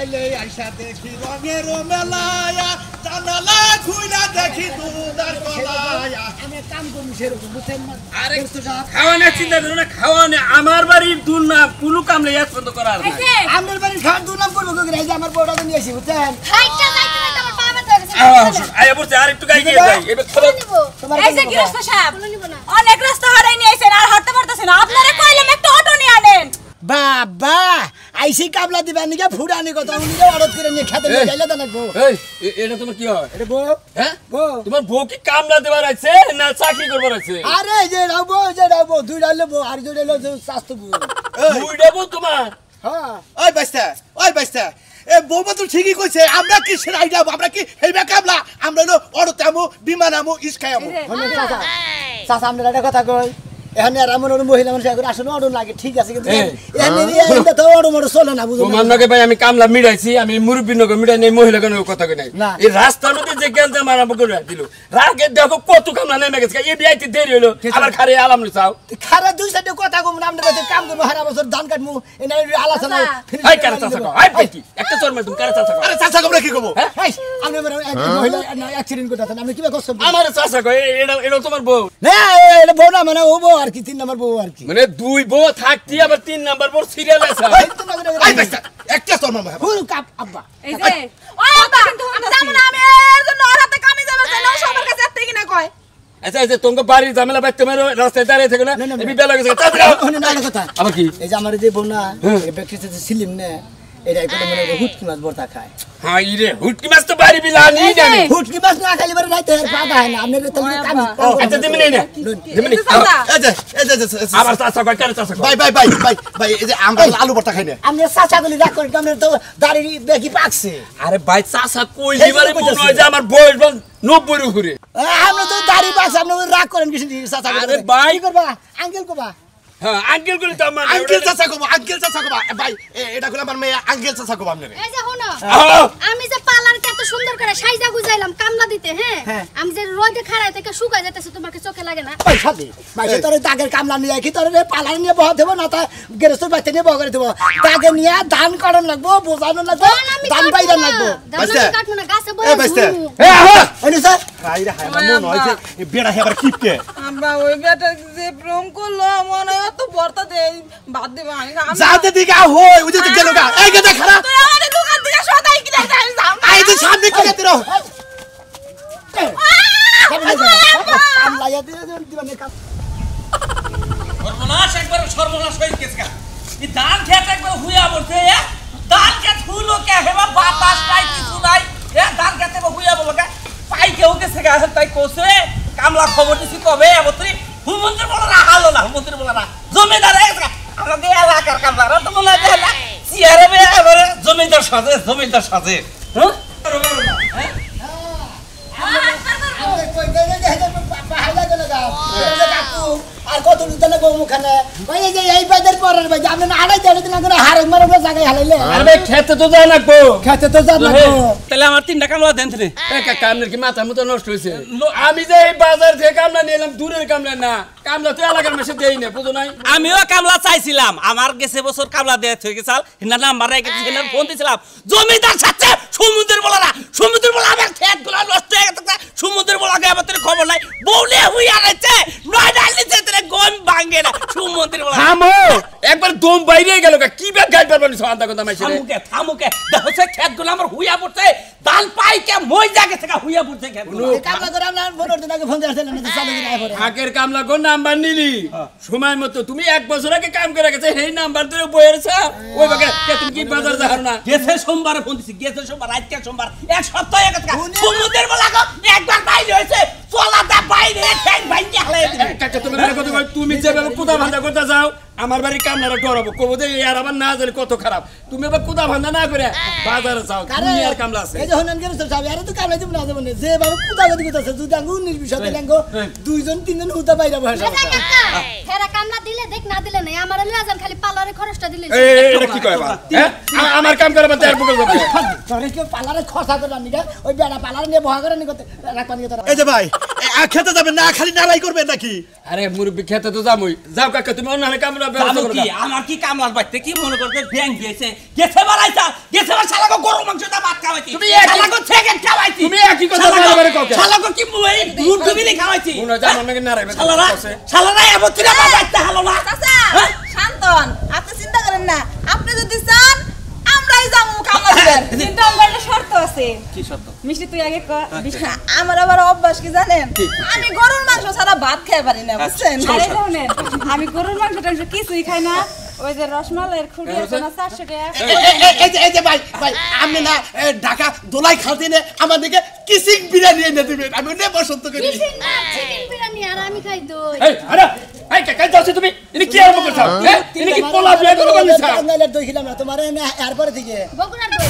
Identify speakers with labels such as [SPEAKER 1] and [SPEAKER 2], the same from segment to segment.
[SPEAKER 1] আইলে আইসা দেখি রঙের মেলায়া জানালা খুইলা দেখি দুধার কলায়া
[SPEAKER 2] আমি কাম করি সেরকম বুঝছেন না
[SPEAKER 3] আরে খাওয়ানো চিন্তা করো না খাওয়ানো আমার বাড়ির দুল না কুলু কামলে এক বন্ধ করার না
[SPEAKER 2] আমার বাড়ি খান দুলাম করব কি এই যে আমার বড়টা নিয়ে আসি বুঝছেন
[SPEAKER 4] খাইটা যাইতে না আমার পা ব্যথা হয়ে গেছে
[SPEAKER 3] আয়া বলছে আরেকটু গাই গিয়ে যাই এবে খবর
[SPEAKER 4] নিব
[SPEAKER 5] এই যে গৃহস্থ সাহেব
[SPEAKER 4] নিব না
[SPEAKER 5] অনেক রাস্তা হারাই নিয়ে আইছেন আর হাঁটতে পারতেছেন না আপনারে কইলাম একটা অটো নিয়ে আনেন
[SPEAKER 2] বাবা আইসি কাবলা দিবা নিকে ফুড়ানি কথা উনিকে অর্ডার করে নিয়ে খেতে নিয়ে যাইলে তো লাগবো
[SPEAKER 3] এই এটা তোমার কি হয়
[SPEAKER 2] এটা বউ
[SPEAKER 3] হ্যাঁ
[SPEAKER 2] বউ
[SPEAKER 3] তোমার বউ কি কামলা দেবার আছে না চাকরি করবার আছে
[SPEAKER 2] আরে যে রাবো দুই ডালে বউ আর দুই ডালে স্বাস্থ্য বউ
[SPEAKER 3] দুইটা বউ তোমার
[SPEAKER 2] হ্যাঁ
[SPEAKER 1] ওই বাইস্তা এ বৌমা তো ঠিকই কইছে আমরা কি সেরাই যাব আমরা কি হেইবা কাবলা আমরা হলো অড়তামু বিমানামু ইসকায়ামু
[SPEAKER 2] চাচা চাচা আমরা একটা কথা কই এখানে আর আমার মহিলা মানুষ এখন আসলে অড় লাগে ঠিক আছে কিন্তু এখানে তো অড় মড় চলে না বুঝো
[SPEAKER 3] তোমার নগে ভাই আমি কামলা মিড়াইছি আমি মুরব্বি নগে মিড়াই নাই মহিলা কেন কথা কই নাই এই রাস্তার মধ্যে যে গেলতে মারা বকরে দিল রাগে দেখো কত কামলা নেমে গেছে এই বিয়াইতে দেরি হলো আবার খারে আলাম চাও
[SPEAKER 2] খারা দুই সাইডে কথা কম না আমরা কাম করব হারা বছর ধান কাটমু এনে আলোচনা
[SPEAKER 3] এই কারে চাচা কও এই বেটি একটা চোর মার তুমি কারে চাচা কও
[SPEAKER 1] আরে চাচা আমরা কি করব
[SPEAKER 2] এই আমি মহিলা অ্যাক্সিডেন্ট করতেছেন আমি কিবা কষ্ট
[SPEAKER 3] আমার চাচা কও এটা তোমার বউ
[SPEAKER 2] না এটা বউ না মানে ও বউ আর কি তিন নাম্বার বউ আর কি
[SPEAKER 3] মানে দুই বউ থাকতি আবার তিন নাম্বার বউ সিরিয়াল আছে
[SPEAKER 1] এই বাইস্তা একটা তোর মামা
[SPEAKER 2] পুরো কাপ আব্বা
[SPEAKER 5] এই যে ওই আব্বা আমি যাব না আমি এর জন্য ওর হাতে কামি যাবে না সবার কাছে এত কি না কয়
[SPEAKER 3] আচ্ছা আচ্ছা তোমার বাড়ির ঝামেলা বাইতে তোমার রাস্তায় দাঁড়িয়ে থেকে না এই বেলা গেছে
[SPEAKER 2] না কথা
[SPEAKER 3] আবার কি
[SPEAKER 2] এই যে আমার যে বউ না এই ব্যক্তিতে সিলিম না এটা একদম মানে হুটকি মাছ ভর্তা খায়
[SPEAKER 3] হ্যাঁ ইরে হুটকি মাছ তো বাড়ি বিলা নি জানি
[SPEAKER 2] হুটকি মাছ না খাইলে বারে রাইতে আর পাতা হয় না আপনি তো কামি
[SPEAKER 3] আচ্ছা তুমি নেই না তুমি নেই আবার চাচা কয় কারে চাচা কয়
[SPEAKER 1] ভাই এই যে আমরা আলু ভর্তা খাই না
[SPEAKER 2] আমি চাচা গুলি রাগ করি আমরা তো দাড়ি দেখি পাকছে
[SPEAKER 3] আরে ভাই চাচা কই লিবারে মনে হয় যে আমার বয়স বল 90 এর উপরে
[SPEAKER 2] আমরা তো দাড়ি পাকছে আপনি রাগ করেন কিছু চাচা
[SPEAKER 3] আরে ভাই
[SPEAKER 2] কি করবা আঙ্কেল কোবা
[SPEAKER 3] হ্যাঁ আঙ্কেল কইলে তো আমার
[SPEAKER 1] আঙ্কেল চাচা কব ভাই এটা কইলা আমার মেয়ে আঙ্কেল চাচা কব আপনারে
[SPEAKER 4] এই যে হনো আমি যে পার্লারকে এত সুন্দর করে সাইজা গুজাইলাম কামলা দিতে হ্যাঁ আমি যে রোদে খাড়ায় থেকে শুকায় যাইতেছে তোমাকে চোখে লাগে না
[SPEAKER 2] ওই খালি ভাই তোর দাগের কামলা নিয়ে কি তোর পার্লার নিয়ে বহ দেব না তা গেরস্তর বাচ্চা নিয়ে বহ করে দেব দাগে নিয়ে ধান কাটন লাগবো বোঝানো লাগবো ধান বাইরা লাগবো
[SPEAKER 4] দাদা কাটমু না গাছে বইরা
[SPEAKER 2] ওই স্যার
[SPEAKER 1] হাই রে হাই আমার মনে হয় যে বেড়া হেবার কিপকে
[SPEAKER 5] আমরা ওই বেটা যে প্রেম করলো মনে হয় তো বর্তা দে বাদ দে ভাই
[SPEAKER 1] যাতে দিগা হই ওই যে গেল গা এই গেদা খারাপ
[SPEAKER 5] তুই আমাদের দোকান থেকে সদাই কিনে যাই
[SPEAKER 1] আই যে সামনে কি গেতে রো
[SPEAKER 2] কামলা ইয়া দিবানে কাম
[SPEAKER 3] সর্বনাশ একবার সর্বনাশ হই কেসকা এই ধান খেত একবার হুইয়া বলতে ধান খেত হুলো কে হেবা বাতাস নাই কিছু নাই ধান খেতে হুইয়া বলকে পাই কেউ গেছে গা তাই কোসে কামলা খবর দিছি কবে এবতরি হুমন্ত্রী বলরা হালো না হুমন্ত্রী বলরা জমিদার আমাদের এলাকার কামলারা তো মনে হয় না চেয়ারে বে এবারে জমিদার সাজে হ্যাঁ
[SPEAKER 2] আর কত দিন মুখানে ভাই এই যে এই বাজার পরের ভাই আপনি না আড়াই দেড় দিন আগে হারে মারে জায়গায় হালাইলে
[SPEAKER 3] আরে খেতে তো যা লাগবো
[SPEAKER 6] তাহলে আমার 3টা কামলা দেন রে
[SPEAKER 3] কামলার কি মাথা মতো নষ্ট হইছে আমি যে এই বাজার থেকে কামলা নিলাম দূরের কামলা না কামলা তো এলাকার মেশে দেই না বুঝো নাই
[SPEAKER 6] আমিও কামলা চাইছিলাম আমার গেছে বছর কামলা দেয়া থেকে চাল হিনা নাম্বার রেখে হিনা ফোন দিছিলাম জমিদার সাথে সমুদ্রের বলা আমার খেত গুলো নষ্ট হয়ে গেছে সমুদ্রের বলা গে আমাদের খবর নাই বউলে হইয়া গেছে নয় ডালি তেরে গম ভাঙে না সমুদ্রের বলা
[SPEAKER 3] থামো একবার দম বাইরে গেল কি বে গাইড পারবানি সন্ধ্যা কথা মাইছে রে
[SPEAKER 6] থামুকে দেখো সে খেত গুলো আমার হুইয়া পড়ছে দাল পাই কে মই জায়গা থেকে হুইয়া পড়ছে খেত
[SPEAKER 2] কামলা করে আমরা ফোন দিন আগে ফোন দিয়েছিলাম না চালু করে পরে
[SPEAKER 3] আগের কামলা কোন নাম্বার নিলি সময় মতো তুমি 1 বছর আগে কাম করে গেছে এই নাম্বার ধরে বইরেছা ওই বাগে তুমি কি বাজার যাও না
[SPEAKER 6] গেছে সোমবারে ফোন দিছি গেছে সোমবার আজকে সোমবার এক সপ্তাহ আগে সমুদ্রের বলা গো একবার বাইরে হইছে চলাটা বাইরে ঠ্যাং ভাঙে হলাই দিবে
[SPEAKER 3] কাকা তুমি যেভাবে কুদা ভান্ডা করতে যাও আমার বাড়ি কামলারা ডরাবো কবো যে আর আমার না জানি কত খারাপ তুমি এবার কুদা ভান্ডা না করে বাজারে যাও তুমি আর কামলা আছে
[SPEAKER 2] এই যে হনন গেছে সব আরে তো কামলা দিব না যাব না যে বাবা কুদা গদি করতেছে যদি আঙ্গু 19 বিশ টাকা লেঙ্গো দুইজন তিনজন হুদা বাইরে বসে
[SPEAKER 4] হেরা কামলা দিলে দেখ না দিলে নাই আমার লয়া যান খালি পার্লারে খরচটা দিলে
[SPEAKER 3] এটা কি কয় বা আমার কাম করে বাতে আর বকল যাবে
[SPEAKER 2] তোরে কি পালারে খরচা করে নিগা ওই বেড়া পালারে নিয়ে বহা করে নিগতে রাখবা নিয়ে তোরা
[SPEAKER 1] এই যে ভাই খেতে যাবেন না খালি নাড়াই করবেন নাকি
[SPEAKER 7] আরে মুরব্বি খেতে তো যামই যাও কাকা তুমি অন্য কামড়া ব্যবস্থা
[SPEAKER 6] জানো
[SPEAKER 7] করো
[SPEAKER 6] কি আমার কি কামলার বাইতে কি মনে করতে ব্যাং দিয়েছে গেছে বাড়াইতা গেছে বা শালাগো গরু মাংস দা ভাত খাওয়াইছি
[SPEAKER 7] তুমি একই-
[SPEAKER 6] শালাগো থেকে খাওয়াইছি
[SPEAKER 7] তুমি একই কথা বারবার কও
[SPEAKER 6] শালাগো কি মুই দুধ ডুবিলে খাওয়াইছি
[SPEAKER 7] মনে হয় আমার নাকি নারাইবে
[SPEAKER 6] শালারা শালারা এমন তুই বাবাইতে হালো না
[SPEAKER 5] চাচা শান্তন আপনি চিন্তা করেন না আপনি যদি চান আমরাই যাবো কামলা দিবেন কিন্তু আমার একটা শর্ত আছে
[SPEAKER 6] কি শর্ত
[SPEAKER 5] মিষ্টি তুই আগে আমার আবার অভ্যাস কি জানেন আমি গরুর মাংস ছাড়া ভাত খেতে পারি না বুঝছেন
[SPEAKER 8] আরে শুনেন আমি গরুর মাংস টাংস কিছুই খাই না ওই যে রসমালাইয়ের খুঁড়ি আছে না 400 টাকা
[SPEAKER 1] এই যে ভাই আপনি না ঢাকা দোলাই খাতে নে আমাদেরকে কিসিং বিরিয়ানি এনে দিবেন আমি ওটা পছন্দ করি
[SPEAKER 4] চিকেন বিরিয়ানি আর আমি খাই দই
[SPEAKER 7] এই আরে এই কাকা যাচ্ছ তুমি ইনি কি আরম্ভ করছো ইনি কি পোলা বিয়ে করে বলিছ
[SPEAKER 2] টাঙ্গাইলের দই খেলাম না তোমার এরপরে থেকে
[SPEAKER 4] বগুড়ার দই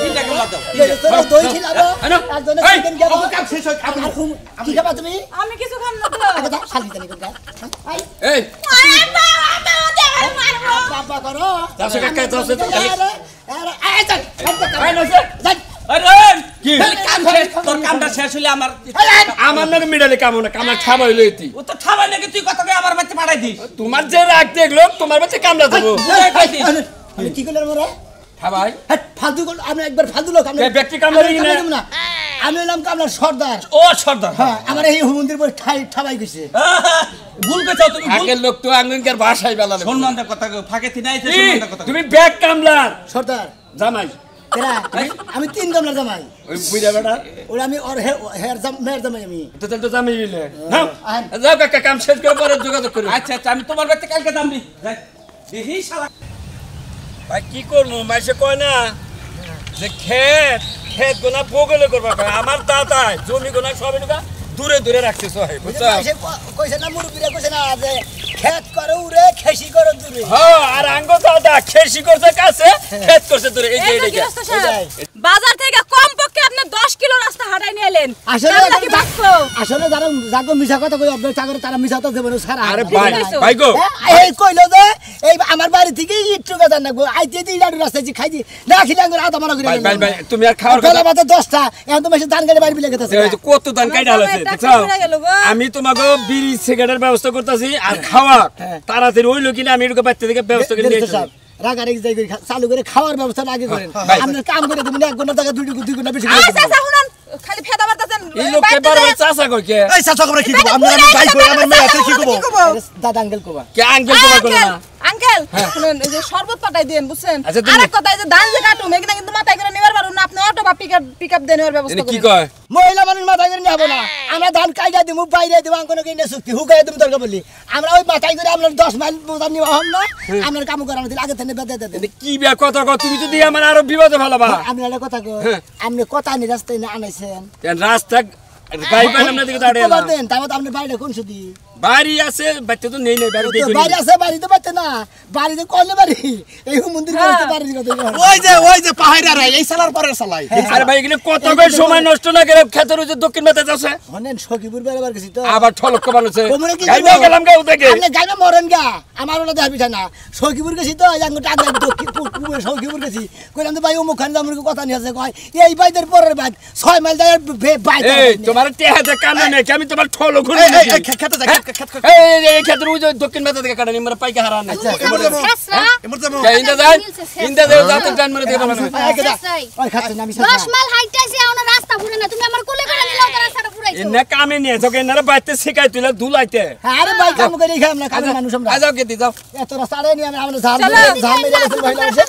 [SPEAKER 6] চিন্তা করলা দাও
[SPEAKER 2] তোরা দই খেলাবো একজনে
[SPEAKER 7] এই,
[SPEAKER 2] চিকেন খাবো
[SPEAKER 1] কাম শেষ হয়
[SPEAKER 2] আর কি খাবা তুমি
[SPEAKER 5] আমি কিছু খাম না তো
[SPEAKER 2] আগে দাও শালি জানি কোনটা
[SPEAKER 7] এই
[SPEAKER 5] আরে বাবা মারবো
[SPEAKER 2] বাবা করো
[SPEAKER 7] যাচ্ছ কাকা যাচ্ছ
[SPEAKER 2] এই চল
[SPEAKER 7] এই নছে
[SPEAKER 6] আরে
[SPEAKER 7] কি?
[SPEAKER 6] কাম শেষ তোর কামটা শেষ হইলে আমার
[SPEAKER 7] আমার নাকি মিডালে কামো না কামনা খাবা হইলো এতি
[SPEAKER 6] ও তো খাবার নাকি তুই কত করে আমার বাড়িতে পাঠাই দিস
[SPEAKER 7] তোমার যে রাগ দেখলো তোমার বাচ্চা কামড়া দেবো
[SPEAKER 6] বুঝাই পাইছিস
[SPEAKER 2] আমি কি করলাম মোরা
[SPEAKER 7] খাবাই
[SPEAKER 2] ফালতু আমি একবার ফালতু লোক আমি
[SPEAKER 7] এই ব্যক্তি কামড়া দিই না।
[SPEAKER 2] না আমি হলাম কামলার সর্দার
[SPEAKER 6] ও সর্দার
[SPEAKER 2] হ্যাঁ আমার এই মন্দির পর ঠাবাই গেছে
[SPEAKER 6] ভুল কইছো তুমি ভুল
[SPEAKER 7] আগের লোক তো আঙ্গনকার ভাষাই বেলালে
[SPEAKER 6] সম্মানটা কথা কও ফাঁকে থিনাই
[SPEAKER 7] কি?
[SPEAKER 6] সম্মানটা কথা
[SPEAKER 7] তুমি ব্যাগ কামলার
[SPEAKER 2] সর্দার
[SPEAKER 7] জামাই
[SPEAKER 2] এরা আমি 3 কামলার জামাই
[SPEAKER 7] ওই বুইরা বেটা
[SPEAKER 2] ওরা আমি ওর হেয়ার মেয়ের জামাই আমি
[SPEAKER 7] তো তাহলে তো জামাই হইলে নাও
[SPEAKER 2] আহেন।
[SPEAKER 7] যাও কাকা কাম শেষ করে পরে যোগাযোগ করি
[SPEAKER 6] আচ্ছা আচ্ছা আমি তোমার বাড়িতে কালকে দাম দিই যাই দেখি শালা
[SPEAKER 7] ভাই কি করবো মাইসে কয় না যে ক্ষেত গোনা বগলে করবা কয় আমার দাদা জমি গোনা সব এনুকা দূরে দূরে রাখছে সহায় বুঝছো
[SPEAKER 2] সে কইছে না মুরব্বিরা কইছে না যে খেত করে উড়ে খেসি করে দূরে
[SPEAKER 7] হ্যাঁ আর আঙ্গ দাদা খেসি করছে কাছে ক্ষেত করছে দূরে এই যে
[SPEAKER 5] এই যে
[SPEAKER 7] এইটা
[SPEAKER 5] গৃহস্থ সাহেব, বাজার থেকে কমপক্ষে আপনি 10 কিলো রাস্তা হাঁটাই নিয়ে এলেন
[SPEAKER 2] আসলে
[SPEAKER 5] কামলা কি বাঁচলো?
[SPEAKER 2] আসলে যারা যাগো মিছা কথা কই অভ্যাস করে তারা মিছা কথা দেবো সারা
[SPEAKER 7] আরে ভাই ভাই গো
[SPEAKER 2] এই কইলো যে এই আমার বাড়ি থেকে ইট্টু গাদা নাগো আইতে দি লাডু রাস্তা জি খাইছি না খিলা করে আধা মারা করে
[SPEAKER 7] ভাই ভাই ভাই তুমি আর খাওয়ার
[SPEAKER 2] গলা
[SPEAKER 7] কথা
[SPEAKER 2] বাতে 10টা এখন তো মেশে ধান গাড়ি বাড়ি বিলে গেছে
[SPEAKER 7] এই যে কত দান কাইডা হলাছে
[SPEAKER 5] টাকা
[SPEAKER 7] দেখছো
[SPEAKER 5] পড়ে গেল গো।
[SPEAKER 7] আমি তোমাকে বিড়ি সিগারেটের ব্যবস্থা করতেছি আর খাওয়া তাড়াতাড়ি হইলো কিনা আমি এরকম বাচ্চা থেকে ব্যবস্থা করে নিয়ে আসছি।
[SPEAKER 2] রাগারেক যাই করে চালু করে খাওয়ার ব্যবস্থা আগে করেন আপনি কাম করে দিবেন 1 ঘন্টা টাকা 2 ঘন্টা বেশি করে
[SPEAKER 5] আরে চাচা শুনুন খালি ফেদা মারতেছেন
[SPEAKER 7] এই লোককে বারবার চাচা কই কে
[SPEAKER 1] এই চাচা আমরা কি করব আমরা ভাই কই আমার মেয়ে আছে কি করব
[SPEAKER 2] দাদা আঙ্কেল কোবা
[SPEAKER 7] কে আঙ্কেল তোমার করে না
[SPEAKER 5] আঙ্কেল শুনুন এই যে শরবত পাঠাই দেন বুঝছেন
[SPEAKER 7] আচ্ছা, তুমি-
[SPEAKER 5] আরেক কথা এই যে ধান যে কাটুম এখানে কিন্তু মাথায় করে নেবার পারুন না আপনি অটো বা পিকআপ দেনের ব্যবস্থা
[SPEAKER 7] এনে কি
[SPEAKER 5] করেন
[SPEAKER 7] কয়
[SPEAKER 2] মহিলা মানুষ মাথায় করে নেবো না আমরা ধান কাইটা দিব বাইরে দিব আঙ্কনে কিনে চুক্তি হুকাই তুমি দরকার বলি আমরা ওই মাথায় করে আপনার 10 মাইল বোঝা নিবা হম না আপনার কাম করানো দিলে আগে থেকে বেদে দেন
[SPEAKER 7] এনে কি বিয়া কথা কও তুমি যদি আমার আরো বিপদে ফেলাবা
[SPEAKER 2] আপনি একটা কথা কো আপনি কথা নি রাস্তায় না আনাইছেন
[SPEAKER 7] এন রাস্তা গাই পাইলাম না দিকে দাঁড়িয়ে
[SPEAKER 2] খবর দেন তারপর আপনি বাইরে কোন সুদি
[SPEAKER 7] বাড়ি আছে বাচ্চা তো নেই নেই বাড়ি
[SPEAKER 2] তো
[SPEAKER 7] দেখি
[SPEAKER 2] বাইরে আছে বাড়িতে পাচ্ছে না বাড়িতে কইলে বাড়ি এই মন্দির করতে বাড়ি কথা
[SPEAKER 1] ওই যে পাহাড়া রাই এই সালার পরের সালাই
[SPEAKER 7] আরে ভাই এখানে কত করে সময় নষ্ট না করে খেতের ওই যে দক্ষিণ মাথায় যাচ্ছে
[SPEAKER 2] হনেন সখীপুর বেড়াবার গেছি তো
[SPEAKER 7] আবার ঠলক বানাচ্ছে
[SPEAKER 2] কোমরে কি
[SPEAKER 7] গাইবা গেলাম গাও থেকে
[SPEAKER 2] আপনি গাইবা মরেন গা আমার ওটা দেখাবি না সখীপুর গেছি তো আঙ্গুর টাকা সখীপুর গেছি কইলাম তো ভাই ও মুখান জামুর কথা নিয়ে আছে কয় এই বাইদের পরের বাইদ 6 মাইল যায় বাইদ
[SPEAKER 7] এই তোমার টেহাতে কানে নেই আমি তোমার ঠলক ঘুরে
[SPEAKER 1] খেতে যাই খেত
[SPEAKER 7] এই খেতের ওই যে দক্ষিণ মাথা থেকে কাটানি আমরা পাইকা হারান না
[SPEAKER 4] শেষ না
[SPEAKER 1] এমন যাবো
[SPEAKER 7] ইন্দা যায় ইন্দা দেও যাতে টাইম মেরে দেবা না
[SPEAKER 4] শেষ নাই।
[SPEAKER 2] ওই খাচ্ছে না আমি
[SPEAKER 4] 10 মাইল হাইটাইছে এখন রাস্তা পুরে না তুমি আমার কোলে করে নিলাও তার রাস্তাটা পুরাইছো
[SPEAKER 7] এনে কামে নিয়ে যাও এনারা বাইতে শিখাই তুইলা দুলাইতে
[SPEAKER 2] আরে ভাই কাম করে খাই আমরা কামের মানুষ আমরা
[SPEAKER 7] যাও কে দি যাও
[SPEAKER 2] এত রাস্তা আরে নিয়ে আমরা ঝাল
[SPEAKER 5] চলো।
[SPEAKER 2] ঝাল মেরে গেছে ভাই লাগছে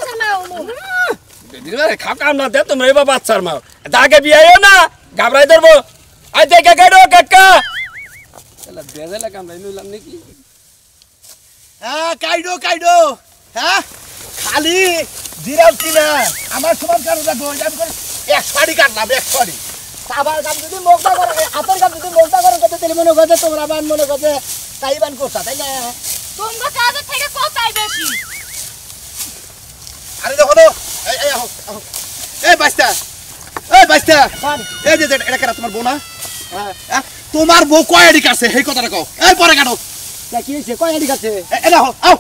[SPEAKER 7] দিদিভাই খাও কাম না দে তোমরা এবার বাচ্চার মা দাগে বিয়াইও না ঘাবড়াই ধরবো আই দেখে গাড়ো কাকা এলা বেজেলা কাম রাই নইলাম নাকি
[SPEAKER 1] হ্যাঁ কাইডো হ্যাঁ খালি জিরাউতি না আমার সমান কারো দেখো আমি করে 100 কাটলাম 100
[SPEAKER 2] আবার কাম যদি মোগদা করে আতর কাম যদি মোগদা করে কত তেল মনে করে তোমরা বান মনে করে তাই বান করতা তাই না
[SPEAKER 5] তোমরা কাজের থেকে কথাই বেশি
[SPEAKER 1] আরে দেখো তো এই আহো এই বাইস্তা এই যে এটা কেন তোমার বউ না হ্যাঁ তোমার বউ কয়ডি কাছে এই কথাটা কও এই পরে কাটো
[SPEAKER 2] কি হইছে কয় আড়ি কাছে
[SPEAKER 1] এই দেখো আও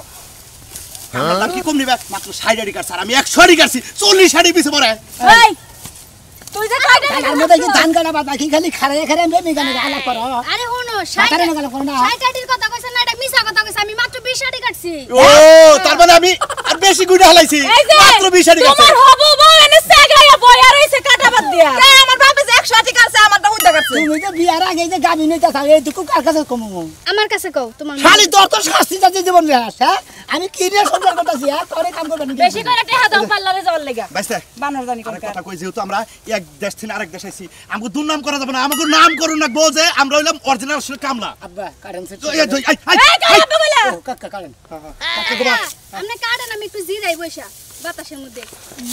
[SPEAKER 1] কামলার দাম কি কম নিবে মাত্র 60 আড়ি কাট স্যার আমি 100 আড়ি কাটছি 40 আড়ি পিছে পড়ে
[SPEAKER 8] এই তুই যে কাটে
[SPEAKER 2] তার মধ্যে কি ধান কাটা বাদ বাকি খালি খারে খারে আমি মেকানিক আলাপ করো
[SPEAKER 4] আরে হনো
[SPEAKER 2] টাকারে না করো না
[SPEAKER 4] 60 আটির কথা কইছেন না এটা মিছা কথা কইছেন আমি মাত্র 20 আটি কাটছি
[SPEAKER 1] ও তার মানে আমি আর বেশি গুড়া হালাইছি
[SPEAKER 8] এই যে
[SPEAKER 1] মাত্র 20 আড়ি কাটছি
[SPEAKER 8] তোমার হবু বউ এনে সাগাইয়া বইয়া রইছে কাটা বাদ দিয়া আমার বাপে যে 100 আটি কাটছে আমারটা উইদা কাটছে
[SPEAKER 2] তুমি যে বিয়ার আগে যে গাবি নিতে থাক এইটুকু কার কাছে কমু
[SPEAKER 4] আমার কাছে কও তোমার
[SPEAKER 2] খালি তোর তো শাস্তি যাচ্ছে জীবন রে হ্যাঁ আমি কি নিয়ে সংসার করতেছি হ্যাঁ তোরে কাম করবে নাকি
[SPEAKER 8] বেশি করে টেহা দাও পাল্লারে যাওয়ার লাগা
[SPEAKER 1] বাইসে
[SPEAKER 8] বানর জানি কোন
[SPEAKER 1] আরেক কথা কই যেহেতু আমরা এক দেশ থেকে আরেক দেশ আইছি আমাকে দুর্নাম করা যাবে না আমাকে নাম করুন না বল যে আমরা হইলাম অরিজিনাল কামলা
[SPEAKER 2] আব্বা কারেন্সি
[SPEAKER 1] তো এই এই
[SPEAKER 8] এই কাটা বলা
[SPEAKER 2] ও কাকা কারেন
[SPEAKER 4] আপনি কাটেন আমি একটু জিরাই বইসা বাতাসের মধ্যে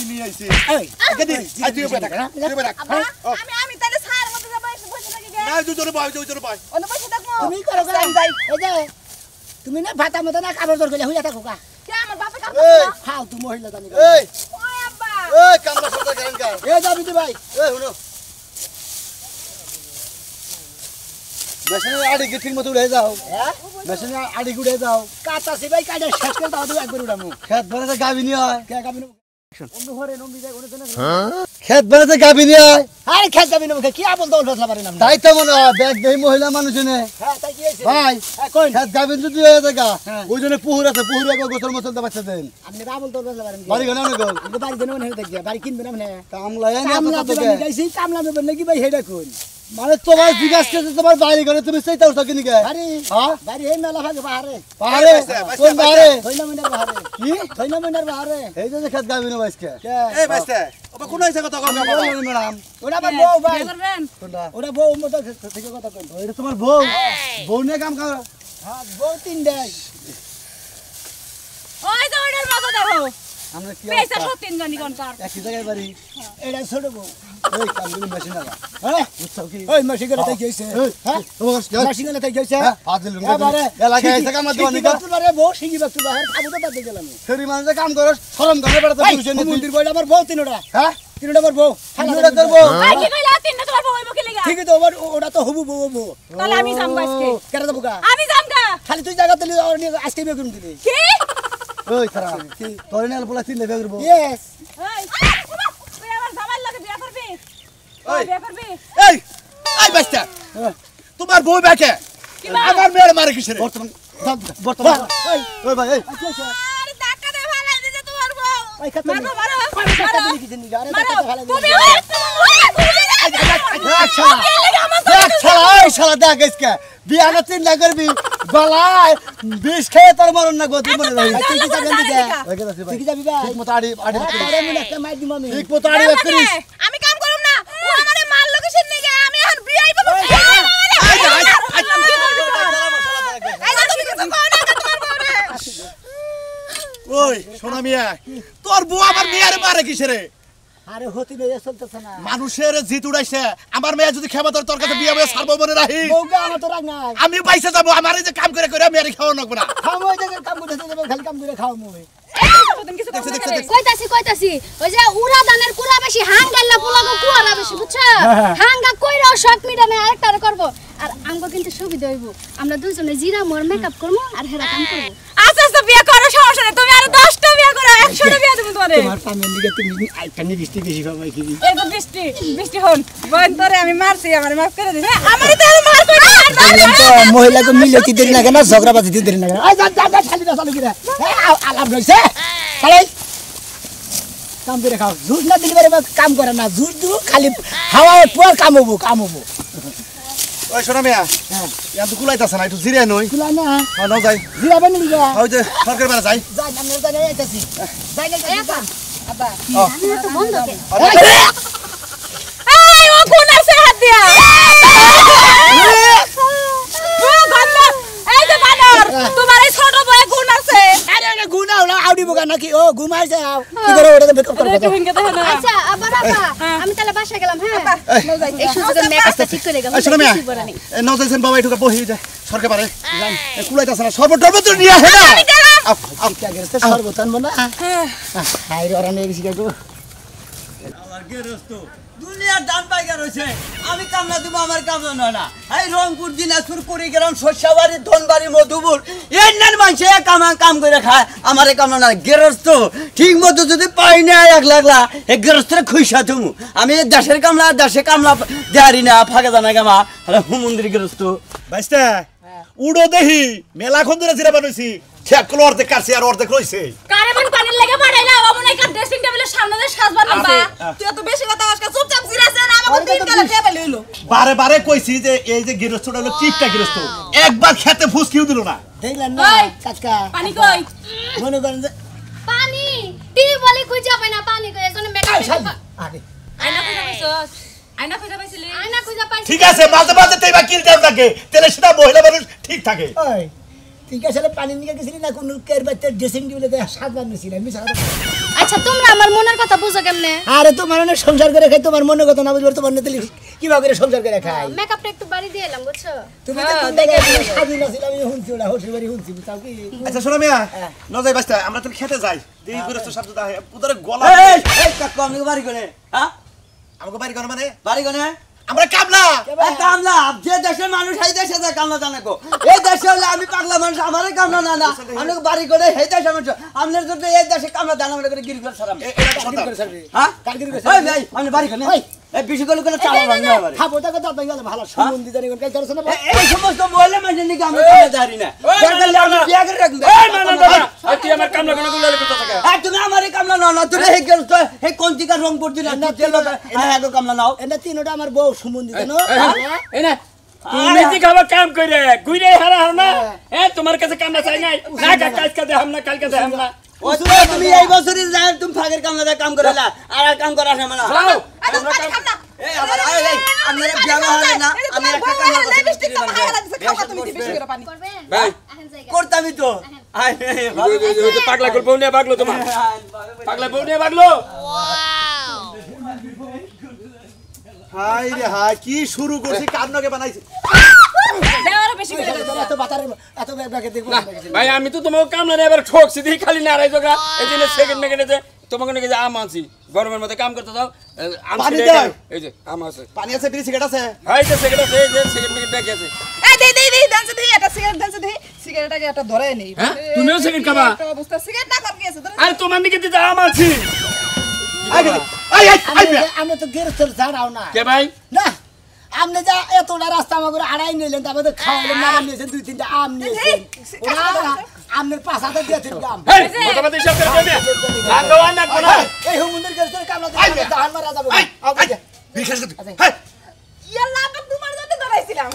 [SPEAKER 1] নি আইছে
[SPEAKER 2] এই
[SPEAKER 1] আগে আই তুই বেটা তুই বেটা
[SPEAKER 5] আমি তাহলে সার মধ্যে যাব বসে থাকি গে
[SPEAKER 1] না তুই তোরে বয়
[SPEAKER 5] অন্য বসে থাকবো
[SPEAKER 2] তুমি করো কারেন যাই এই যে তুমি না ভাতা মতো না কাপড় দর কইলে হইয়া থাকো কা
[SPEAKER 5] কে আমার বাপে কাম
[SPEAKER 1] এই
[SPEAKER 2] খাও তুমি মহিলা জানি
[SPEAKER 1] এই
[SPEAKER 5] ওই আব্বা
[SPEAKER 1] এই কামলা সরকার করেন কা
[SPEAKER 2] এই যাবি দি ভাই
[SPEAKER 1] এই শুনো মেশিনের আড়ি গিটির মতো উড়ে যাও
[SPEAKER 2] হ্যাঁ
[SPEAKER 1] মেশিনের আড়ি গুড়ে যাও
[SPEAKER 2] কাটাছি ভাই কাটে শেষ করে দাও তুই একবার উড়ামু
[SPEAKER 1] খেত বানাতে গাবিনি হয়
[SPEAKER 2] কে গাবি না অন্য ঘরে নম্বি যায় ওনে দেনা
[SPEAKER 1] খেত বানাতে গাবিনি হয়
[SPEAKER 2] আরে খেত যাবি না মুখে কি আবল দৌল ফসলা পারে না
[SPEAKER 1] তাই তো মনে হয় ব্যাগ দেই মহিলা মানুষ নে
[SPEAKER 2] হ্যাঁ তাই কি হইছে
[SPEAKER 1] ভাই
[SPEAKER 2] হ্যাঁ কোন
[SPEAKER 1] খেত গাবিন যদি হয়ে জায়গা
[SPEAKER 2] হ্যাঁ।
[SPEAKER 1] ওই জন্য পুহুর আছে পুহুরে গোসল মোসল দে বাচ্চা দেন
[SPEAKER 2] আপনি আবল দৌল ফসলা পারেন
[SPEAKER 1] বাড়ি গনে গো
[SPEAKER 2] কিন্তু বাড়ি দেন মনে দেখি বাড়ি কিনবে না মানে
[SPEAKER 1] কামলা এনে
[SPEAKER 2] কামলা
[SPEAKER 1] আপনি
[SPEAKER 2] তো
[SPEAKER 1] তোকে
[SPEAKER 2] গাইছি কামলা দেবেন নাকি ভাই হেডা কোন
[SPEAKER 1] মানে তোমার জিজ্ঞাসা করতে তোমার বাড়ি গনে তুমি সেইটা উঠা কিনি গে
[SPEAKER 2] বাড়ি
[SPEAKER 1] হ্যাঁ
[SPEAKER 2] বাড়ি এই মেলা ভাগে বাহারে
[SPEAKER 1] পাহাড়ে কোন পাহাড়ে
[SPEAKER 2] থইনা মইনার বাহারে
[SPEAKER 1] কি
[SPEAKER 2] থইনা মইনার বাহারে
[SPEAKER 1] এই যে খেত গাবিনি বাইসকে
[SPEAKER 2] কে
[SPEAKER 1] এই বাইসতে ওবা কোন হইছে কথা কও বাবা ম্যাডাম
[SPEAKER 2] ওটা আমার বউ ভাই
[SPEAKER 8] করবেন
[SPEAKER 1] কোনটা
[SPEAKER 2] ওটা বউ মতো থেকে কথা কই
[SPEAKER 1] এটা তোমার বউ বউ নিয়ে কাম কর
[SPEAKER 2] হ্যাঁ বউ তিন দেয়
[SPEAKER 8] ওই যে ওইটার মতো দেখো
[SPEAKER 1] আমরা কি
[SPEAKER 8] পয়সা
[SPEAKER 1] অবস্থা?
[SPEAKER 8] সত্যিন জানি কোন কার
[SPEAKER 1] একই জায়গায় বাড়ি
[SPEAKER 2] এটা ছোট বউ
[SPEAKER 1] এই কামগুলো মেশিন লাগা
[SPEAKER 2] হ্যাঁ
[SPEAKER 1] বুঝছো কি
[SPEAKER 2] ওই মাসিগের তাই কইছে হ্যাঁ মাসিগের তাই কইছে
[SPEAKER 1] হ্যাঁ পাঁচ দিন
[SPEAKER 2] এবারে
[SPEAKER 1] এলাকায় এসে কাম দিও নি
[SPEAKER 2] বারে বউ শিখি বাচ্চু বাহার খাবো তো তাতে গেলাম
[SPEAKER 1] ফেরি মানুষে কাম করো শরম করে বেড়াতে বুঝছেন
[SPEAKER 2] মন্দির বইটা আমার বউ তিনটা
[SPEAKER 1] হ্যাঁ
[SPEAKER 2] তিনটা আমার বউ
[SPEAKER 1] তিনটা তোর বউ
[SPEAKER 8] ভাই কি কইলা তিনটা তোমার বউ হইব কি লাগা
[SPEAKER 2] ঠিকই তো ওটা তো হবু বউ বউ
[SPEAKER 8] তাহলে আমি যাম আজকে
[SPEAKER 2] কেন দেবো কা
[SPEAKER 8] আমি যাম গা
[SPEAKER 2] খালি তুই জায়গা দিলি আজকে বিয়ে করুন দিলি
[SPEAKER 8] কি
[SPEAKER 1] ওই খারাপ তোর নেল বলা তিন লেবে করব
[SPEAKER 2] ইয়েস
[SPEAKER 8] এই তুই আমার জামাই লাগে বিয়া করবি
[SPEAKER 1] ওই।
[SPEAKER 8] বিয়া করবি
[SPEAKER 1] এই এই বাচ্চা তোমার বউ ব্যাকে আমার মেয়ের মারে কিসের বর্তমান বর্তমান ওই ভাই এই
[SPEAKER 5] আরে টাকা দে ভালাই দিছে তোমার বউ
[SPEAKER 2] ওই খাতে
[SPEAKER 8] মারো মারো
[SPEAKER 2] টাকা দিলি কি দিলি আরে টাকা ভালো
[SPEAKER 8] তুমি
[SPEAKER 1] এই শালা দেখ আজকে বিয়া না তিন লাখ করবি গলায় বিষ খেয়ে তোর মরণ না গতি মনে রহি
[SPEAKER 2] তুই কি যাবেন দিকে
[SPEAKER 1] তুই
[SPEAKER 2] তুই কি যাবি ভাই
[SPEAKER 1] ঠিক মতো আড়ি আড়ি
[SPEAKER 2] আরে আমি একটা মাই দিম আমি
[SPEAKER 1] ঠিক মতো আড়ি করিস
[SPEAKER 5] আমি কাম করব না ও আমারে মাল লোকেশন নিয়ে আমি এখন বিয়াই পাবো এই যে তুমি কিছু কও না তোমার বউ রে
[SPEAKER 1] ওই সোনা মিয়া তোর বউ আমার মেয়ের মারে কিসের
[SPEAKER 2] আরে হতি মেয়ে চলতেছে না
[SPEAKER 1] মানুষের জিত উড়াইছে আমার মেয়ে যদি খেবা তোর কাছে বিয়া বয়ে সারবো মনে রাহি
[SPEAKER 2] বউকে আমার তো রাগ নাই
[SPEAKER 1] আমি পয়সা যাবো আমার এই যে কাম করে করে মেয়ের খাওয়া লাগবে না
[SPEAKER 2] খাও ওই জায়গায় কাম করতে যাবে খালি কাম করে খাও মুই
[SPEAKER 4] কইতাছি ওই যে উড়া দানের কুড়া বেশি হাঙ্গাল্লা পোলাগো কুয়ারা বেশি বুঝছো হাঙ্গা কইরাও শক মিটানে আরেকটারে করব আর আমগো কিন্তু সুবিধা হইব আমরা দুজনে জিরা মোর মেকআপ করব আর হেরা কাম করব
[SPEAKER 8] আচ্ছা আচ্ছা বিয়া করো সমস্যা নেই তুমি আরো 10টা বিয়া করো 100টা বিয়া দেব তোমারে
[SPEAKER 2] তোমার কামের দিকে তুমি আইটা নিবিষ্টি বেশি পাবাই কি
[SPEAKER 8] এই তো বৃষ্টি বৃষ্টি হন বোন তোরে আমি মারছি আমারে মাফ করে দিস আমারে তো আর মার কই
[SPEAKER 2] তো মহিলাকে মিলে কি দেরি লাগে না ঝগড়া বাজি দেরি লাগে আই যা যা যা খালি না চালু কিরা আলাপ রইছে চালাই কাম করে খাও জুস না দিলে পারে কাম করে না জুস দু খালি হাওয়া পুয়ার কাম হবো
[SPEAKER 1] ওই সোনা মিয়া ইয়ান তো কুলাইতাছে না একটু জিরিয়া নই
[SPEAKER 2] তুলা না
[SPEAKER 1] হ্যাঁ নাও যাই
[SPEAKER 2] জিরা বানি লিগা
[SPEAKER 1] ওই যে সরকার বেলা যাই
[SPEAKER 2] যা আমি ওখানে আইতাছি যাই না যা আব্বা
[SPEAKER 4] আমি তো বন্ধ কে
[SPEAKER 8] এই ও কোন আছে হাত দিয়া ও গন্না এই যে বানর তোমার এই ছোট বয়ে গুণ আছে
[SPEAKER 2] আরে আরে গুনা হলো আউডি বগা নাকি ও ঘুমাইছে আও কি করে ওটা মেকআপ করব
[SPEAKER 8] একটু ভেঙে দেখো না
[SPEAKER 4] আচ্ছা আবার আপা আমি তাহলে বাসায় গেলাম হ্যাঁ এই সুযোগে মেকআপটা ঠিক করে গেলাম
[SPEAKER 1] এই সোনা মিয়া নাও যাইছেন বাবা একটু বহি যায় সরকার পারে কুলাইতাছে না সর্ব টর্ব নিয়ে হে না
[SPEAKER 2] কি আগে সর্বতান বনা হাই রে ওরা নেই গেছি গো
[SPEAKER 9] আমার গেরস্ত দুনিয়ার দান পাইকা রয়েছে আমি কামলা দেবো আমার কামলা নয় না এই রংপুর দিনাজপুর কুড়িগ্রাম শস্যাবাড়ি ধনবাড়ি মধুপুর এই নেন মানুষে কাম করে খায় আমার কামলা না গেরস্ত ঠিক মতো যদি পাই না এক লাগলা এই গেরস্তের খুইসা তুমি আমি দেশের কামলা দেহারি না ফাঁকা জানা গামা হুমন্দির গেরস্ত
[SPEAKER 1] বাইস্তা উড়ো দেহি মেলাখন ধরে জিরা বানাইছি খেকলো অর্ধেক কাটছি আর অর্ধেক রইছে
[SPEAKER 5] কারেমান পানির লাগে বাড়াইলা বাবুন একটা ড্রেসিং টেবিলের সামনে দিয়ে সাজবার লাগবা তুই তো বেশি কথা আজকে চুপচাপ জিরাছেন আমাকে তিন কালা টেবিল হইলো
[SPEAKER 1] বারে বারে কইছি যে এই যে গৃহস্থটা হলো কিপটা গৃহস্থ একবার খেতে ফুসকিও দিল না
[SPEAKER 2] দেখলেন না কাকা
[SPEAKER 5] পানি কই
[SPEAKER 2] মনে করেন যে
[SPEAKER 4] পানি টিভি বলে কই যাবে না পানি কই এজন্য মেকআপ
[SPEAKER 2] আরে
[SPEAKER 5] আয়না কই পাইছস আয়না কই পাইছিলি
[SPEAKER 4] আয়না কই পাইছি
[SPEAKER 1] ঠিক আছে মাঝে মাঝে তেবা কিলটাও থাকে তেলে সেটা মহিলা মানুষ ঠিক থাকে
[SPEAKER 2] ওই ঠিক আছে পানি নিয়ে গেছিলি না কোন কের বাচ্চা ড্রেসিং টেবিলে সাজবার নিছিলি আমি সারা
[SPEAKER 4] আচ্ছা তোমরা আমার মনের কথা বুঝো কেমনে
[SPEAKER 2] আরে তোমার না সংসার করে খাই তোমার মনে কথা না বুঝবার তোমার না তেলি কিভাবে করে সংসার করে খাই
[SPEAKER 4] মেকআপটা একটু বাড়ি দিয়ে এলাম বুঝছো
[SPEAKER 2] তুমি তো দেখে সাজি নাছিল আমি হুনছি ওটা হোসের বাড়ি হুনছি বুঝাও কি
[SPEAKER 1] আচ্ছা শোনো মিয়া নজাই বাস্তা আমরা তো খেতে যাই এই গৃহস্থ শব্দ দা পুতরে গলা
[SPEAKER 9] এই কাকু আমি বাড়ি কোনে হ্যাঁ
[SPEAKER 1] আমাকে বাড়ি কোন মানে
[SPEAKER 9] বাড়ি কোনে
[SPEAKER 1] আমরা কামলা
[SPEAKER 9] কামলা যে দেশের মানুষ সেই দেশে যায় কামলা জানে গো এই দেশে হলে আমি পাগলা মানুষ আমারই কামলা না না আমি বাড়ি করে সেই দেশের মানুষ আপনার যদি এই দেশে কামলা দানা আমরা করে গিরি করে সারাম হ্যাঁ
[SPEAKER 2] কালগিরি করে
[SPEAKER 9] ওই ভাই আমি বাড়ি করে এই বিশু গলি করে চালা ভাঙনা বাড়ি
[SPEAKER 2] হ্যাঁ ওটা কথা তাই ভালো সুমন্দি জানি কোন কাজ করছ না
[SPEAKER 9] এই সমস্ত মহিলা মানুষ নাকি আমি কামলা দাঁড়ি না দরকার হলে আমি বিয়া করে রাখবো
[SPEAKER 7] এই না না দাদা তুই আমার কামলা কোন গুলো কথা থাকে
[SPEAKER 9] আর তুমি আমারই কামলা নাও না তুমি এই গেল তো এই কোনটিকা রং পড়তি না তেল হ্যাঁ গো কামলা নাও
[SPEAKER 2] এটা তিনটা আমার বউ সুমন্দি জানো
[SPEAKER 7] এই না তুমি যে খাবার কাম করে গুইরে হারা হার না তোমার কাছে কামনা চাই নাই না কাজ কাজে হামনা কাল কাজে হামনা
[SPEAKER 9] ও তুমি এই বছরই যায় তুমি ফাগের কামলা দা কাম করেলা আর কাম করা না মানে
[SPEAKER 7] যাও
[SPEAKER 9] এই আবার এই আপনারা বিয়া হয় না আমি একটা কামলা
[SPEAKER 5] লিপস্টিক তো ভালো লাগছে খাওয়া তুমি বেশি করে পানি
[SPEAKER 4] করবে
[SPEAKER 7] ভাই
[SPEAKER 4] এখন জায়গা
[SPEAKER 9] করতামই তো আয়
[SPEAKER 7] পাগলা করবো নিয়ে বাগলো তোমার পাগলা বউ নিয়ে বাগলো
[SPEAKER 1] হাই রে হাই কি শুরু করছি কান্নকে বানাইছি
[SPEAKER 5] দেওয়ার বেশি করে
[SPEAKER 2] এত বাতারে এত ব্যাগে দেখবো
[SPEAKER 7] ভাই আমি তো তোমাকে কামলা নিয়ে এবার ঠকছি দিই খালি নারাই জোগা এই জন্য সেকেন্ড মেকেটে যে তোমাকে নাকি যে আম আনছি গরমের মধ্যে কাম করতে দাও
[SPEAKER 1] পানি দাও।
[SPEAKER 7] এই যে আম আছে
[SPEAKER 1] পানি আছে বিড়ি সিগারেট আছে
[SPEAKER 7] ভাই যে সেকেন্ড আছে এই যে সেকেন্ড মেকেট ব্যাগ আছে
[SPEAKER 5] এই দে দাঁড়া দে এটা সিগারেট দাঁড়া দে সিগারেটটাকে একটা ধরে নেই
[SPEAKER 7] হ্যাঁ তুমিও সেকেন্ড খাবা
[SPEAKER 5] একটা অবস্থা সিগারেট না কর গেছে ধরে
[SPEAKER 7] আরে তোমার দিকে দিতে আম আনছি
[SPEAKER 2] আমরা তো গেরস্তের ছাড়াও না
[SPEAKER 7] কে ভাই
[SPEAKER 2] না আপনি যা এতটা রাস্তা আমাকে আড়াই নিলেন তারপরে তো খাওয়ালেন না নিয়েছেন দুই তিনটা আম নিয়েছেন আপনার পাশাতে দিয়েছেন আম
[SPEAKER 7] এই কথা হিসাব করে দেবে ভগবান না কোনা
[SPEAKER 2] এই হুমুন্দির গেরস্তের কামলা জাহান মারা যাবো
[SPEAKER 1] বিড়ি খাস হাই
[SPEAKER 5] ইয়াল্লাহ আপা তোমার জন্য ধরাইছিলাম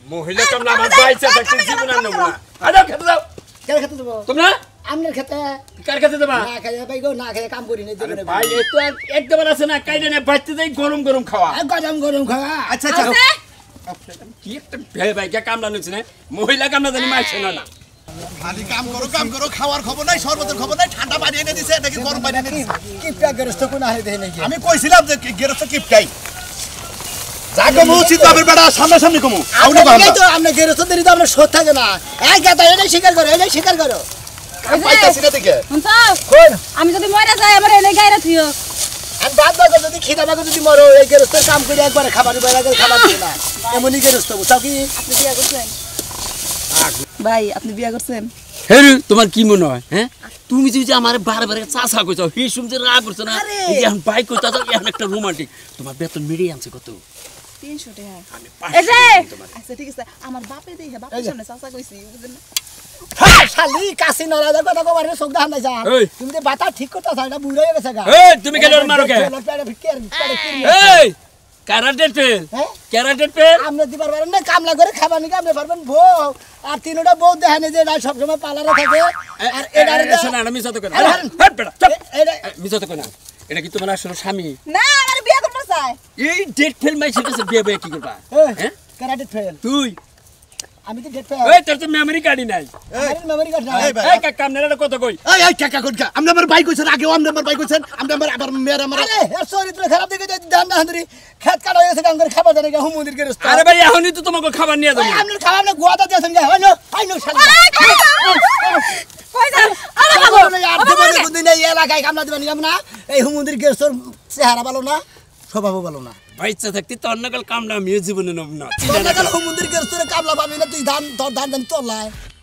[SPEAKER 7] মহিলা কামলা আমার বাইচা থাকতে জীবন আর নেব না আরে খেতে দাও
[SPEAKER 2] কেন খেতে দেবো
[SPEAKER 7] তোমরা
[SPEAKER 2] আপনার খেতে
[SPEAKER 7] কার খেতে দেবা
[SPEAKER 2] না খেয়ে পাই গো না খেয়ে কাম করি না জীবনে
[SPEAKER 7] ভাই এই তো একদম আছে না কাইডা না বাচ্চা দেই গরম গরম খাওয়া
[SPEAKER 2] গরম গরম খাওয়া
[SPEAKER 1] আচ্ছা আচ্ছা
[SPEAKER 7] কি একটা ভাই কে কামলা নিছ না মহিলা কামলা জানি মাইছে না
[SPEAKER 1] খালি কাম করো খাওয়ার খবর নাই শরবতের খবর নাই ঠান্ডা পানি এনে দিছে নাকি গরম পানি এনে দিছে
[SPEAKER 2] কি প্যা গেরস্ত কোন আহে দেই নাকি
[SPEAKER 1] আমি কইছিলাম যে গেরস্ত কিপটাই যাকে উচিত বাবের বেড়া সামনে সামনে কমু আউনে
[SPEAKER 2] আপনি তো আপনি গেরস্ত দেরি তো আপনার শোধ থাকে না এই গাতা এটাই স্বীকার করো এটাই স্বীকার করো
[SPEAKER 1] পাইতাছি না দেখে
[SPEAKER 2] কোন
[SPEAKER 5] আমি যদি মরে যাই আমার এনে গায়রা থিও
[SPEAKER 2] আর বাদ বাদ যদি খিদা বাগে যদি মরো এই গেরস্তের কাম করে একবার খাবার বাইরে করে খাবার দিই না এমনই গেরস্ত বুঝাও কি
[SPEAKER 5] আপনি বিয়া করছেন ভাই আপনি বিয়া করছেন
[SPEAKER 7] হেরু তোমার কি মনে হয় হ্যাঁ তুমি যে আমার বারবার চাচা কইছো হি শুনতে রাগ করছ না এই যে এখন বাইক কইতা তো এখন একটা রোমান্টিক তোমার বেতন মিডিয়ে আনছে কত
[SPEAKER 5] 300 টাকা
[SPEAKER 7] আমি
[SPEAKER 5] এই যে
[SPEAKER 7] 500
[SPEAKER 5] আচ্ছা ঠিক আছে আমার বাপে দেই বাপের সামনে চাচা কইছি বুঝছেন না
[SPEAKER 2] হ্যাঁ শালি কাশি নরাজার কথা কবারে চোখ দেখান নাই যা
[SPEAKER 7] এই।
[SPEAKER 2] তুমি যে বাতা ঠিক করতে চাই না বুড়ো হয়ে গেছে গা
[SPEAKER 7] এই তুমি কেন মারো কে এই ক্যারাটের পেল
[SPEAKER 2] হ্যাঁ?
[SPEAKER 7] ক্যারাটের পেল
[SPEAKER 2] আপনি দিবার পারেন না কামলা করে খাবার নাকি আপনি পারবেন বউ আর তিনটা বউ দেখেন যে এরা সবসময় পালারে থাকে আর এটারে
[SPEAKER 7] শোনা আমি মিছা তো কেন
[SPEAKER 2] আরে,
[SPEAKER 7] হট বেটা চুপ
[SPEAKER 2] এটা
[SPEAKER 7] মিছা তো কেন এটা কি তোমার আসলে স্বামী
[SPEAKER 5] না আমার বিয়া করতে চাই
[SPEAKER 7] এই ডেট ফেল মাই সেটা বিয়ে বিয়ে কি করবা হ্যাঁ
[SPEAKER 2] কারাটে ফেল
[SPEAKER 7] তুই
[SPEAKER 2] আমি তো ডেট ফেল
[SPEAKER 7] এই তোর তো মেমরি কার্ডই নাই
[SPEAKER 2] আমার মেমরি কার্ড না
[SPEAKER 1] এই ভাই।
[SPEAKER 7] এই কাকা আপনারা কত কই
[SPEAKER 1] এই এই কাকা কোন কা আমরা আমার বাইক কইছেন আগে আমরা আমার বাইক কইছেন আমরা আমার আবার মেয়ের আমার
[SPEAKER 2] আরে এর চরিত্র খারাপ দেখে যে দান না হাঁদরি খেত কাটা হয়ে গেছে কাম করে খাবার জানে গা হুমুদির কে রস্তা
[SPEAKER 7] আরে ভাই এখনই তো তোমাকে খাবার নিয়ে যাবো
[SPEAKER 2] আপনার খাবার না গোয়াটা দিয়েছেন গা হয় না শালি
[SPEAKER 5] কই যান আমার
[SPEAKER 2] কামলা
[SPEAKER 5] বাবু
[SPEAKER 2] দিবেন না, আর দেবেন না, কোনদিন এই এলাকায় কামলা দিবেন না এই হুমুন্দির গেছর চেহারা ভালো না স্বভাবও ভালো না
[SPEAKER 7] বাইচ্চা থাকতে তোর নকল কামলা আমিও জীবনে নেব না
[SPEAKER 2] তোর নাকাল হুমুন্দির গেছর কামলা পাবি না তুই ধান তোর ধান তোর লাই